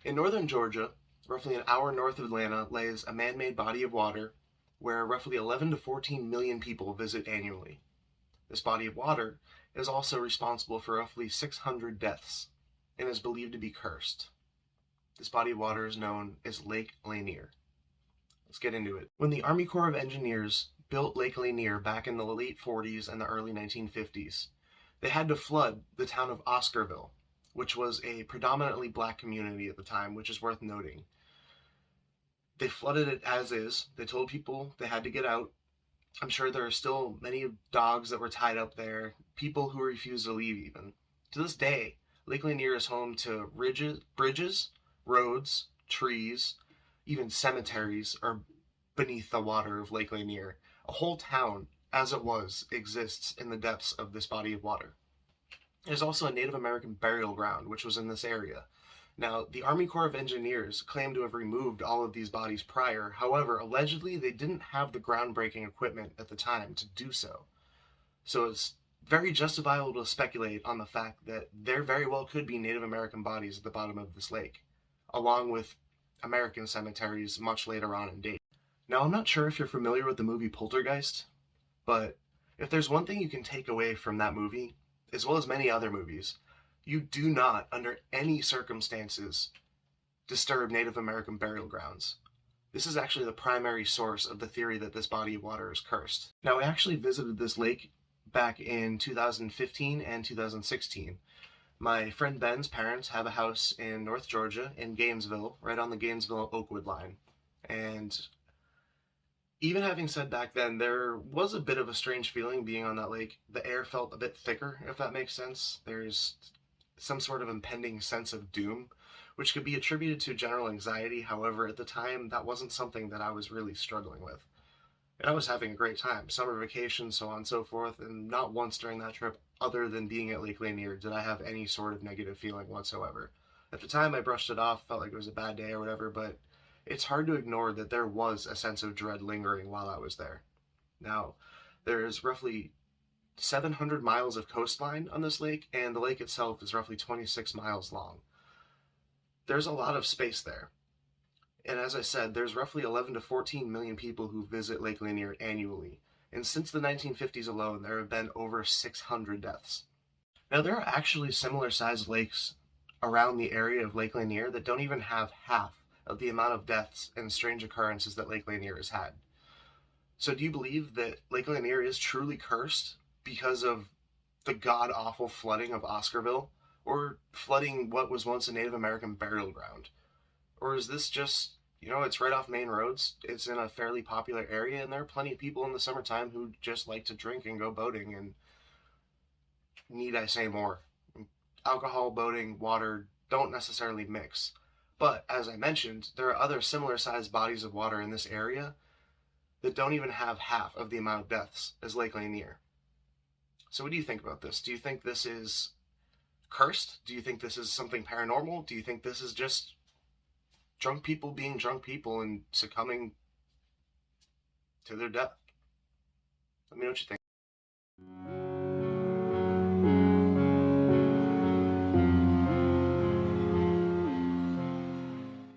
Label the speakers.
Speaker 1: In northern Georgia, roughly an hour north of Atlanta, lays a man-made body of water where roughly 11 to 14 million people visit annually. This body of water is also responsible for roughly 600 deaths and is believed to be cursed. This body of water is known as Lake Lanier. Let's get into it. When the Army Corps of Engineers built Lake Lanier back in the late 40s and the early 1950s, they had to flood the town of Oscarville, which was a predominantly black community at the time, which is worth noting. They flooded it as is. They told people they had to get out. I'm sure there are still many dogs that were tied up there, people who refused to leave even. To this day, Lake Lanier is home to bridges, roads, trees, even cemeteries are beneath the water of Lake Lanier. A whole town, as it was, exists in the depths of this body of water. There's also a Native American burial ground, which was in this area. Now, the Army Corps of Engineers claim to have removed all of these bodies prior. However, allegedly, they didn't have the groundbreaking equipment at the time to do so. So it's very justifiable to speculate on the fact that there very well could be Native American bodies at the bottom of this lake, along with American cemeteries much later on in date. Now, I'm not sure if you're familiar with the movie Poltergeist, but if there's one thing you can take away from that movie, as well as many other movies, you do not, under any circumstances, disturb Native American burial grounds. This is actually the primary source of the theory that this body of water is cursed. Now, I actually visited this lake back in 2015 and 2016. My friend Ben's parents have a house in North Georgia, in Gainesville, right on the Gainesville-Oakwood line. And even having said back then, there was a bit of a strange feeling being on that lake. The air felt a bit thicker, if that makes sense. There's some sort of impending sense of doom, which could be attributed to general anxiety. However, at the time, that wasn't something that I was really struggling with. And I was having a great time. Summer vacation, so on and so forth, and not once during that trip, other than being at Lake Lanier, did I have any sort of negative feeling whatsoever. At the time, I brushed it off, felt like it was a bad day or whatever, but it's hard to ignore that there was a sense of dread lingering while I was there. Now, there's roughly 700 miles of coastline on this lake, and the lake itself is roughly 26 miles long. There's a lot of space there. And as I said, there's roughly 11 to 14 million people who visit Lake Lanier annually. And since the 1950s alone, there have been over 600 deaths. Now, there are actually similar sized lakes around the area of Lake Lanier that don't even have half of the amount of deaths and strange occurrences that Lake Lanier has had. So do you believe that Lake Lanier is truly cursed because of the god-awful flooding of Oscarville, or flooding what was once a Native American burial ground? Or is this just, it's right off main roads, it's in a fairly popular area, and there are plenty of people in the summertime who just like to drink and go boating, and need I say more? Alcohol, boating, water don't necessarily mix. But, as I mentioned, there are other similar-sized bodies of water in this area that don't even have half of the amount of deaths as Lake Lanier. So what do you think about this? Do you think this is cursed? Do you think this is something paranormal? Do you think this is just drunk people being drunk people and succumbing to their death? Let me know what you think.